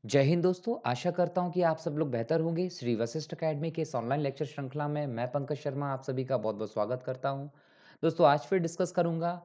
जय हिंद दोस्तों, आशा करता हूँ कि आप सब लोग बेहतर होंगे। श्री वशिष्ठ अकेडमी के इस ऑनलाइन लेक्चर श्रृंखला में मैं पंकज शर्मा आप सभी का बहुत-बहुत स्वागत करता हूँ। दोस्तों आज फिर डिस्कस करूँगा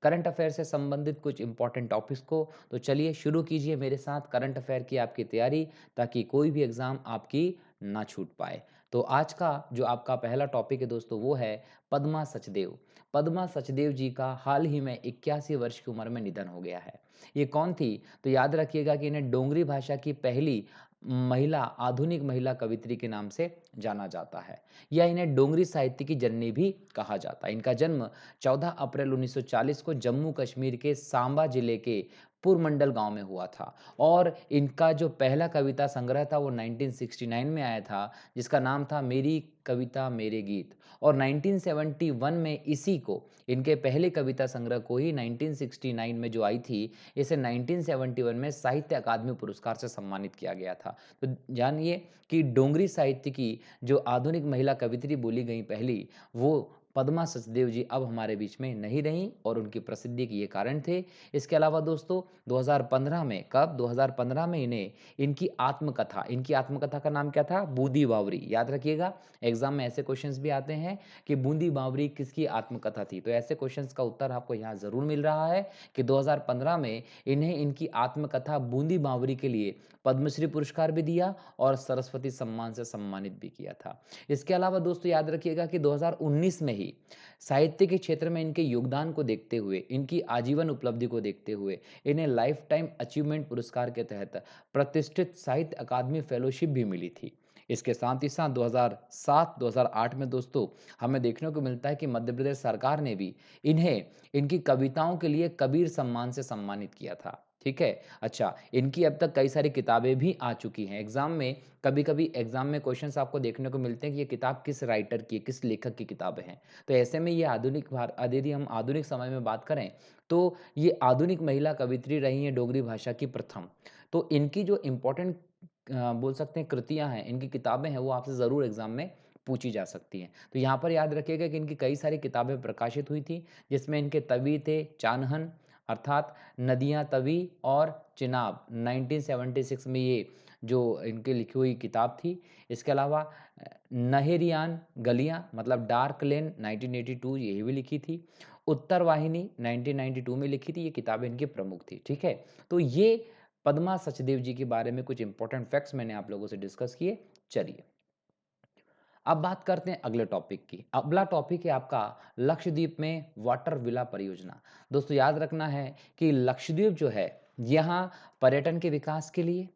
करंट अफेयर से संबंधित कुछ इम्पोर्टेंट टॉपिक्स को। तो चलिए शुरू कीजिए मेरे साथ करंट अफेयर की आपकी तैयारी ताकि कोई भी एग्ज़ाम आपकी ना छूट पाए। तो आज का जो आपका पहला टॉपिक है दोस्तों वो है पद्मा सचदेव। पद्मा सचदेव जी का हाल ही में 81 वर्ष की उम्र में निधन हो गया है। ये कौन थी? तो याद रखिएगा कि इन्हें डोंगरी भाषा की पहली महिला आधुनिक महिला कवियत्री के नाम से जाना जाता है या इन्हें डोंगरी साहित्य की जननी भी कहा जाता है। इनका जन्म 14 अप्रैल 1940 को जम्मू कश्मीर के सांबा जिले के पुरमंडल गांव में हुआ था और इनका जो पहला कविता संग्रह था वो 1969 में आया था जिसका नाम था मेरी कविता मेरे गीत। और 1971 में इसी को इनके पहले कविता संग्रह को ही 1969 में जो आई थी इसे 1971 में साहित्य अकादमी पुरस्कार से सम्मानित किया गया था। तो जानिए कि डोंगरी साहित्य की जो आधुनिक महिला कवियत्री बोली गई पहली, वो पद्मा सचदेव जी अब हमारे बीच में नहीं रहीं और उनकी प्रसिद्धि के ये कारण थे। इसके अलावा दोस्तों 2015 में कब 2015 में इनकी आत्मकथा का नाम क्या था? बूंदी बावरी। याद रखिएगा एग्जाम में ऐसे क्वेश्चंस भी आते हैं कि बूंदी बावरी किसकी आत्मकथा थी? तो ऐसे क्वेश्चंस का उत्तर आपको यहाँ ज़रूर मिल रहा है कि 2015 में इन्हें इनकी आत्मकथा बूंदी बावरी के लिए पद्मश्री पुरस्कार भी दिया और सरस्वती सम्मान से सम्मानित भी किया था। इसके अलावा दोस्तों याद रखिएगा कि 2019 में ही साहित्य के क्षेत्र में इनके योगदान को देखते हुए, इनकी आजीवन उपलब्धि को देखते हुए इन्हें लाइफ टाइम अचीवमेंट पुरस्कार के तहत प्रतिष्ठित साहित्य अकादमी फेलोशिप भी मिली थी। इसके साथ ही साथ 2007-2008 में दोस्तों हमें देखने को मिलता है कि मध्य प्रदेश सरकार ने भी इन्हें इनकी कविताओं के लिए कबीर सम्मान से सम्मानित किया था। ठीक है? अच्छा, इनकी अब तक कई सारी किताबें भी आ चुकी हैं। एग्ज़ाम में कभी-कभी एग्ज़ाम में क्वेश्चन्स आपको देखने को मिलते हैं कि ये किताब किस राइटर की है, किस लेखक की किताबें हैं। तो ऐसे में ये यदि हम आधुनिक समय में बात करें, तो ये आधुनिक महिला कवियत्री रही हैं डोगरी भाषा की प्रथम। तो इनकी जो इम्पोर्टेंट बोल सकते हैं कृतियाँ हैं, इनकी किताबें हैं, वो आपसे ज़रूर एग्ज़ाम में पूछी जा सकती हैं। तो यहाँ पर याद रखिएगा कि इनकी कई सारी किताबें प्रकाशित हुई थी, जिसमें इनके तवी थे चानहन अर्थात नदियाँ तवी और चिनाब 1976 में ये जो इनकी लिखी हुई किताब थी। इसके अलावा नहेरियान गलियाँ मतलब डार्क लेन 1982 ये भी लिखी थी। उत्तर वाहिनी 1992 में लिखी थी, ये किताबें इनकी प्रमुख थी, ठीक है? तो ये पद्मा सचदेव जी के बारे में कुछ इंपॉर्टेंट फैक्ट्स मैंने आप लोगों से डिस्कस किए। चलिए अब बात करते हैं अगले टॉपिक की। अगला टॉपिक है आपका लक्षद्वीप में वाटर विला परियोजना। दोस्तों याद रखना है कि लक्षद्वीप जो है यहाँ पर्यटन के विकास के लिए,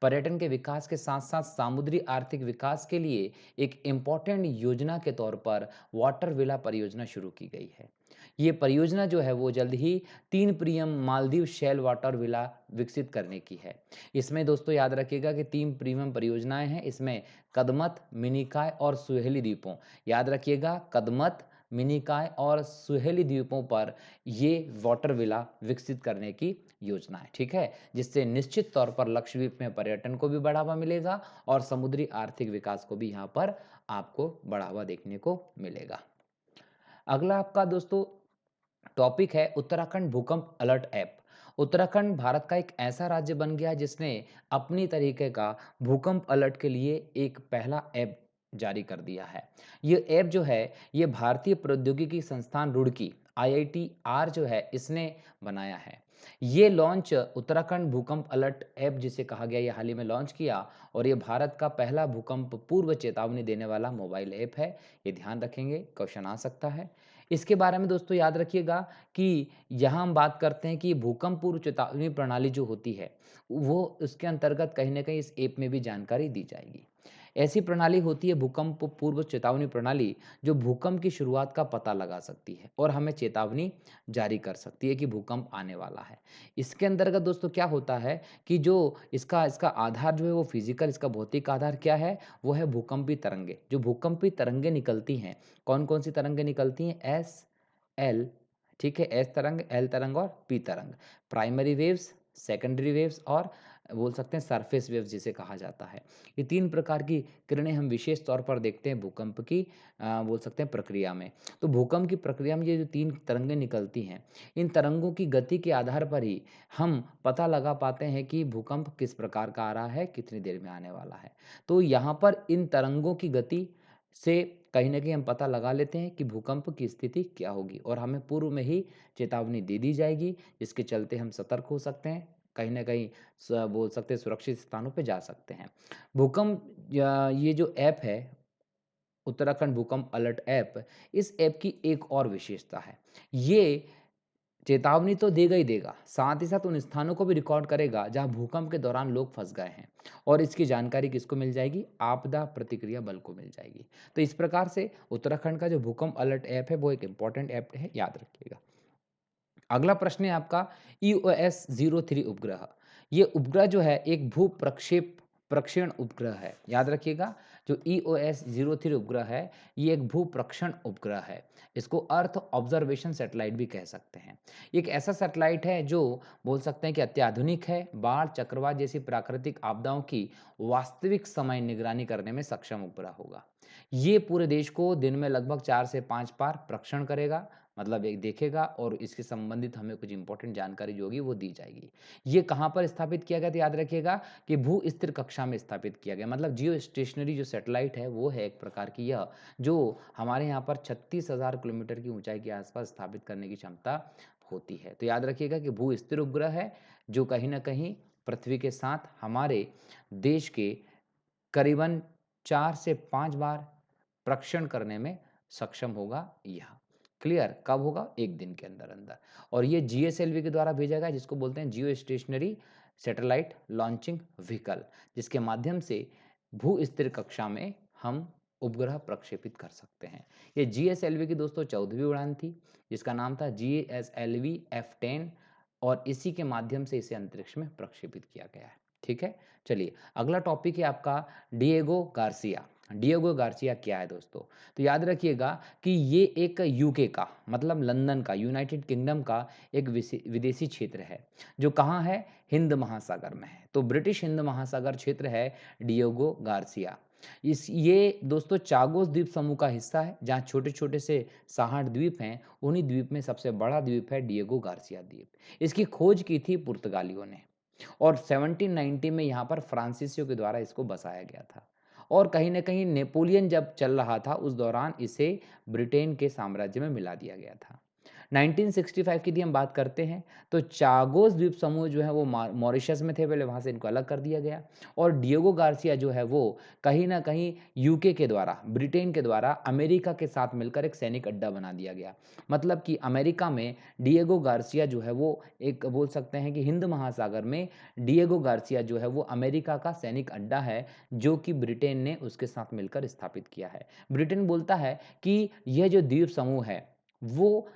पर्यटन के विकास के साथ-साथ सामुद्री आर्थिक विकास के लिए एक इम्पोर्टेंट योजना के तौर पर वाटर विला परियोजना शुरू की गई है। ये परियोजना जो है वो जल्द ही 3 प्रियम मालदीव शैल वाटर विला विकसित करने की है। इसमें दोस्तों याद रखिएगा कि 3 प्रीमियम परियोजनाएँ हैं। इसमें कदमत, मिनिकॉय और सुहेली द्वीपों। याद रखिएगा कदमत, मिनिकॉय और सुहेली द्वीपों पर ये वाटर विला विकसित करने की योजना है, ठीक है? जिससे निश्चित तौर पर लक्षद्वीप में पर्यटन को भी बढ़ावा मिलेगा और समुद्री आर्थिक विकास को भी यहाँ पर आपको बढ़ावा देखने को मिलेगा। अगला आपका दोस्तों टॉपिक है उत्तराखंड भूकंप अलर्ट ऐप। उत्तराखंड भारत का एक ऐसा राज्य बन गया जिसने अपनी तरीके का भूकंप अलर्ट के लिए एक पहला ऐप जारी कर दिया है। ये ऐप जो है ये भारतीय प्रौद्योगिकी संस्थान रुड़की आईआईटीआर जो है इसने बनाया है। ये लॉन्च उत्तराखंड भूकंप अलर्ट ऐप जिसे कहा गया ये हाल ही में लॉन्च किया और ये भारत का पहला भूकंप पूर्व चेतावनी देने वाला मोबाइल ऐप है। ये ध्यान रखेंगे क्वेश्चन आ सकता है। इसके बारे में दोस्तों याद रखिएगा कि यहाँ हम बात करते हैं कि भूकंप पूर्व चेतावनी प्रणाली जो होती है, वो उसके अंतर्गत कहीं न कहीं इस ऐप में भी जानकारी दी जाएगी। ऐसी प्रणाली होती है भूकंप पूर्व चेतावनी प्रणाली, जो भूकंप की शुरुआत का पता लगा सकती है और हमें चेतावनी जारी कर सकती है कि भूकंप आने वाला है। इसके अंतर्गत दोस्तों क्या होता है कि जो इसका इसका आधार जो है वो फ़िज़िकल इसका भौतिक आधार क्या है? वो है भूकंपी तरंगें। जो भूकंपी तरंगें निकलती हैं, कौन-कौन सी तरंगें निकलती हैं? एस, एल, ठीक है? एस तरंग, एल तरंग और पी तरंग। प्राइमरी वेव्स, सेकेंडरी वेव्स और बोल सकते हैं सरफेस वेव्स जिसे कहा जाता है। ये 3 प्रकार की किरणें हम विशेष तौर पर देखते हैं भूकंप की बोल सकते हैं प्रक्रिया में। तो भूकंप की प्रक्रिया में ये जो 3 तरंगें निकलती हैं, इन तरंगों की गति के आधार पर ही हम पता लगा पाते हैं कि भूकंप किस प्रकार का आ रहा है, कितनी देर में आने वाला है। तो यहाँ पर इन तरंगों की गति से कहीं न कहीं हम पता लगा लेते हैं कि भूकंप की स्थिति क्या होगी और हमें पूर्व में ही चेतावनी दे दी जाएगी, जिसके चलते हम सतर्क हो सकते हैं, कहीं न कहीं बोल सकते हैं सुरक्षित स्थानों पे जा सकते हैं। भूकंप या ये जो ऐप है, उत्तराखंड भूकंप अलर्ट ऐप, इस ऐप की एक और विशेषता है। ये चेतावनी तो देगा ही देगा, साथ ही साथ उन स्थानों को भी रिकॉर्ड करेगा जहाँ भूकंप के दौरान लोग फँस गए हैं और इसकी जानकारी किसको मिल जाएगी? आपदा प्रतिक्रिया बल को मिल जाएगी। तो इस प्रकार से उत्तराखंड का जो भूकंप अलर्ट ऐप है, वो एक इम्पोर्टेंट ऐप है, याद रखिएगा। अगला प्रश्न है आपका ईओएस 03 उपग्रह। ये उपग्रह जो है एक भू प्रक्षेप प्रक्षेपण उपग्रह है। याद रखिएगा जो ईओएस 03 उपग्रह है ये एक भू प्रक्षण उपग्रह है। इसको अर्थ ऑब्जर्वेशन सैटेलाइट भी कह सकते हैं। ये एक ऐसा सैटेलाइट है जो बोल सकते हैं कि अत्याधुनिक है, बाढ़, चक्रवात जैसी प्राकृतिक आपदाओं की वास्तविक समय निगरानी करने में सक्षम उपग्रह होगा। ये पूरे देश को दिन में लगभग 4 से 5 बार प्रक्षण करेगा, मतलब एक देखेगा और इसके संबंधित हमें कुछ इंपॉर्टेंट जानकारी जो होगी वो दी जाएगी। ये कहाँ पर स्थापित किया गया था याद रखिएगा कि भू स्थिर कक्षा में स्थापित किया गया मतलब जियो स्टेशनरी जो सैटेलाइट है वो है एक प्रकार की यह जो हमारे यहाँ पर 36,000 किलोमीटर की ऊंचाई के आसपास स्थापित करने की क्षमता होती है। तो याद रखिएगा कि भू स्थिर उपग्रह है जो कहीं ना कहीं पृथ्वी के साथ हमारे देश के करीबन 4 से 5 बार प्रक्षण करने में सक्षम होगा यह। क्लियर? कब होगा? 1 दिन के अंदर-अंदर और ये जीएसएलवी के द्वारा भेजा गया जिसको बोलते हैं जियो स्टेशनरी सैटेलाइट लॉन्चिंग व्हीकल जिसके माध्यम से भू-स्थिर कक्षा में हम उपग्रह प्रक्षेपित कर सकते हैं। ये जीएसएलवी की दोस्तों 14वीं उड़ान थी जिसका नाम था जीएसएलवी F10 और इसी के माध्यम से इसे अंतरिक्ष में प्रक्षेपित किया गया है। ठीक है? चलिए अगला टॉपिक है आपका डिएगो गार्सिया। डिएगो गार्सिया क्या है दोस्तों? तो याद रखिएगा कि ये एक यूके का मतलब लंदन का यूनाइटेड किंगडम का एक विदेशी क्षेत्र है जो कहाँ है? हिंद महासागर में है। तो ब्रिटिश हिंद महासागर क्षेत्र है डिएगो गार्सिया। इस ये दोस्तों चागोस द्वीप समूह का हिस्सा है जहाँ छोटे-छोटे से 60 द्वीप हैं। उन्हीं द्वीप में सबसे बड़ा द्वीप है डिएगो गार्सिया द्वीप। इसकी खोज की थी पुर्तगालियों ने। और 1790 में यहाँ पर फ्रांसीसियों के द्वारा इसको बसाया गया था और कहीं न कहीं नेपोलियन जब चल रहा था उस दौरान इसे ब्रिटेन के साम्राज्य में मिला दिया गया था। 1965 की यदि हम बात करते हैं तो चागोस द्वीप समूह जो है वो मॉरिशस में थे पहले वहाँ से इनको अलग कर दिया गया और डिएगो गार्सिया जो है वो कहीं न कहीं यूके के द्वारा ब्रिटेन के द्वारा अमेरिका के साथ मिलकर एक सैनिक अड्डा बना दिया गया। मतलब कि अमेरिका में डिएगो गार्सिया जो है वो एक बोल सकते हैं कि हिंद महासागर में डिएगो गार्सिया जो है वो अमेरिका का सैनिक अड्डा है जो कि ब्रिटेन ने उसके साथ मिलकर स्थापित किया है। ब्रिटेन बोलता है कि यह जो द्वीप समूह है वो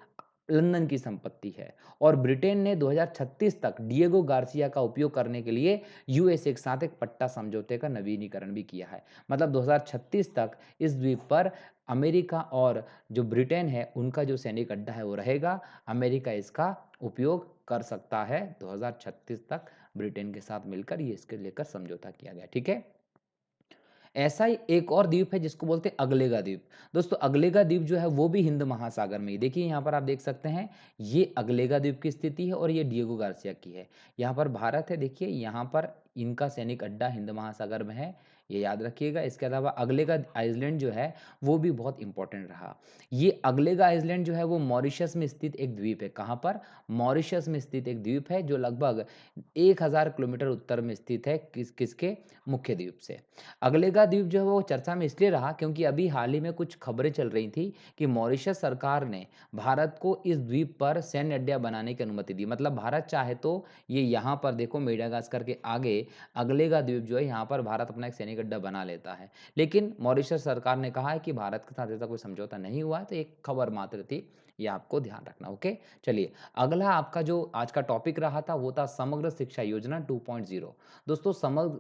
लंदन की संपत्ति है और ब्रिटेन ने 2036 तक डिएगो गार्सिया का उपयोग करने के लिए यूएसए के साथ एक पट्टा समझौते का नवीनीकरण भी किया है। मतलब 2036 तक इस द्वीप पर अमेरिका और जो ब्रिटेन है उनका जो सैनिक अड्डा है वो रहेगा। अमेरिका इसका उपयोग कर सकता है 2036 तक ब्रिटेन के साथ मिलकर ये इसके लेकर समझौता किया गया। ठीक है? ऐसा ही एक और द्वीप है जिसको बोलते हैं अगलेगा द्वीप। दोस्तों अगलेगा द्वीप जो है वो भी हिंद महासागर में ही देखिए यहाँ पर आप देख सकते हैं ये अगलेगा द्वीप की स्थिति है और ये डिएगो गार्सिया की है। यहाँ पर भारत है देखिए यहाँ पर इनका सैनिक अड्डा हिंद महासागर में है, ये याद रखिएगा। इसके अलावा अगलेगा आइसलैंड जो है वो भी बहुत इंपॉर्टेंट रहा। ये अगलेगा आइसलैंड जो है वो मॉरिशस में स्थित एक द्वीप है। कहाँ पर? मॉरिशस में स्थित एक द्वीप है जो लगभग 1000 किलोमीटर उत्तर में स्थित है किसके? मुख्य द्वीप से। अगलेगा द्वीप जो है वो चर्चा में इसलिए रहा क्योंकि अभी हाल ही में कुछ खबरें चल रही थी कि मॉरिशस सरकार ने भारत को इस द्वीप पर सैन्य अड्डा बनाने की अनुमति दी। मतलब भारत चाहे तो ये यहाँ पर देखो मेडागास्कर के आगे अगलेगा द्वीप जो है यहाँ पर भारत अपना एक सैनिक अड्डा बना लेता है। लेकिन मॉरिशस सरकार ने कहा है कि भारत के साथ ऐसा कोई समझौता नहीं हुआ है, तो एक खबर मात्र थी, ये आपको ध्यान रखना, ओके? चलिए, अगला आपका जो आज का टॉपिक रहा था वो था समग्र शिक्षा योजना 2.0। दोस्तों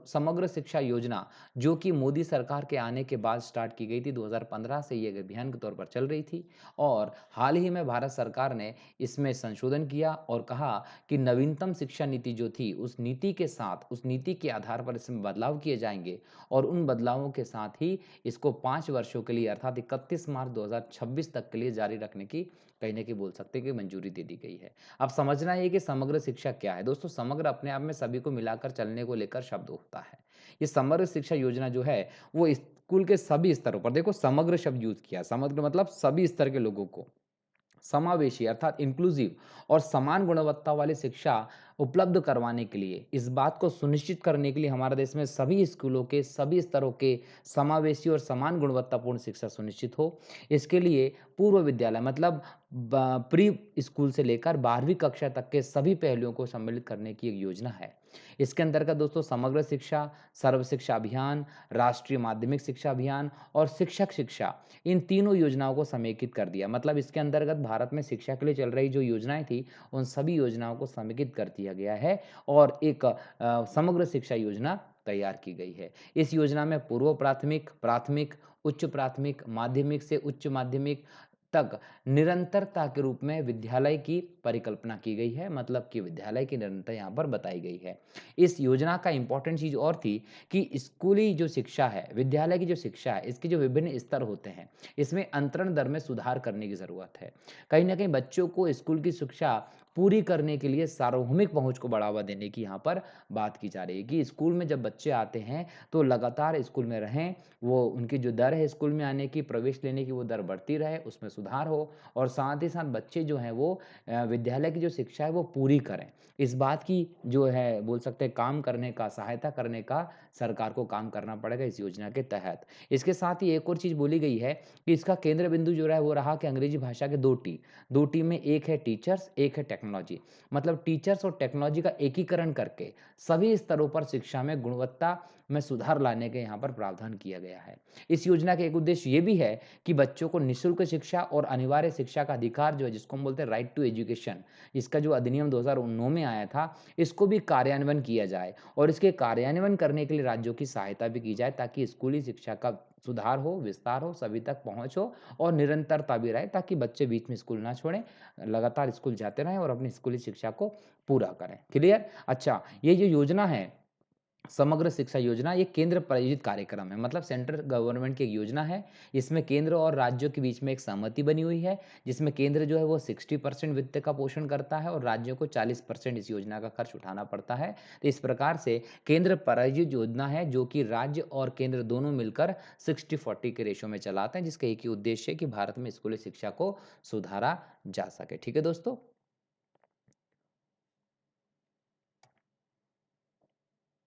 समग्र शिक्षा योजना जो कि मोदी सरकार के आने के बाद स्टार्ट की गई थी, 2015 से ये अभियान के तौर पर चल रही थी और हाल ही में भारत सरकार ने इसमें संशोधन किया और कहा कि नवीनतम शिक्षा नीति जो थी, उस नीति के साथ, उस नीति के आधार पर इसमें बदलाव किए जाएँगे और उन बदलावों के साथ ही इसको 5 वर्षों के लिए अर्थात 31 मार्च 2026 तक के लिए जारी रखने की कहीं न कहीं बोल सकते हैं कि मंजूरी दे दी गई है। अब समझना है कि समग्र शिक्षा क्या है? दोस्तों समग्र अपने आप में सभी को मिलाकर चलने को लेकर शब्द होता है। ये समग्र शिक्षा योजना जो है, वो स्कूल के सभी स्तरों पर देखो समग्र शब्द यूज़ किया, समग्र मतलब सभी स्तर के लोगों को समावेशी अर्थात इंक्लूसिव और समान गुणवत्ता वाली शिक्षा उपलब्ध करवाने के लिए, इस बात को सुनिश्चित करने के लिए हमारे देश में सभी स्कूलों के सभी स्तरों के समावेशी और समान गुणवत्तापूर्ण शिक्षा सुनिश्चित हो। इसके लिए पूर्व विद्यालय मतलब प्री स्कूल से लेकर 12वीं कक्षा तक के सभी पहलुओं को सम्मिलित करने की एक योजना है। इसके अंतर्गत दोस्तों समग्र शिक्षा, सर्व शिक्षा अभियान, राष्ट्रीय माध्यमिक शिक्षा अभियान और शिक्षक शिक्षा इन तीनों योजनाओं को समेकित कर दिया। मतलब इसके अंतर्गत भारत में शिक्षा के लिए चल रही जो योजनाएँ थी, उन सभी योजनाओं को समेकित कर दिया गया है और एक समग्र शिक्षा योजना तैयार की गई है। इस योजना में पूर्व प्राथमिक, प्राथमिक, उच्च प्राथमिक, माध्यमिक से उच्च माध्यमिक तक निरंतरता के रूप में विद्यालय की परिकल्पना की गई है, मतलब कि विद्यालय की निरंतरता यहाँ पर बताई गई है। इस योजना का इम्पोर्टेंट चीज़ और थी कि स्कूली जो शिक्षा है, विद्यालय की जो शिक्षा है, इसके जो विभिन्न स्तर होते हैं, इसमें अंतरण दर में सुधार करने की ज़रूरत है। कहीं न कहीं बच्चों को स्कूल की शिक्षा पूरी करने के लिए सार्वभौमिक पहुँच को बढ़ावा देने की यहाँ पर बात की जा रही है कि स्कूल में जब बच्चे आते हैं, तो लगातार स्कूल में रहें, वो उनकी जो दर है स्कूल में आने की, प्रवेश लेने की वो दर बढ़ती रहे, उसमें सुधार हो और साथ ही साथ बच्चे जो हैं वो विद्यालय की जो शिक्षा है वो पूरी करें। इस बात की जो है बोल सकते हैं काम करने का, सहायता करने का सरकार को काम करना पड़ेगा इस योजना के तहत। इसके साथ ही एक और चीज़ बोली गई है कि इसका केंद्र बिंदु जो रहा है वो रहा कि अंग्रेजी भाषा के 2 टी। 2 टी में एक है टीचर्स, एक है टेक्नोलॉजी। मतलब टीचर्स और टेक्नोलॉजी का एकीकरण करके सभी स्तरों पर शिक्षा में गुणवत्ता में सुधार लाने के यहाँ पर प्रावधान किया गया है। इस योजना का एक उद्देश्य ये भी है कि बच्चों को निःशुल्क शिक्षा और अनिवार्य शिक्षा का अधिकार जो है जिसको हम बोलते हैं राइट टू एजुकेशन, इसका जो अधिनियम 2009 में आया था, इसको भी कार्यान्वयन किया जाए और इसके कार्यान्वयन करने के लिए राज्यों की सहायता भी की जाए ताकि स्कूली शिक्षा का सुधार हो, विस्तार हो, सभी तक पहुँच हो और निरंतरता भी रहे ताकि बच्चे बीच में स्कूल ना छोड़ें, लगातार स्कूल जाते रहें और अपनी स्कूली शिक्षा को पूरा करें। क्लियर? अच्छा, ये जो योजना है समग्र शिक्षा योजना ये केंद्र प्रायोजित कार्यक्रम है मतलब सेंट्रल गवर्नमेंट की एक योजना है। इसमें केंद्र और राज्यों के बीच में एक सहमति बनी हुई है, जिसमें केंद्र जो है वो 60% वित्त का पोषण करता है और राज्यों को 40% इस योजना का खर्च उठाना पड़ता है। तो इस प्रकार से केंद्र प्रायोजित योजना है जो कि राज्य और केंद्र दोनों मिलकर 60-40 के रेशो में चलाते हैं, जिसका एक ही उद्देश्य है कि भारत में स्कूली शिक्षा को सुधारा जा सके। ठीक है दोस्तों?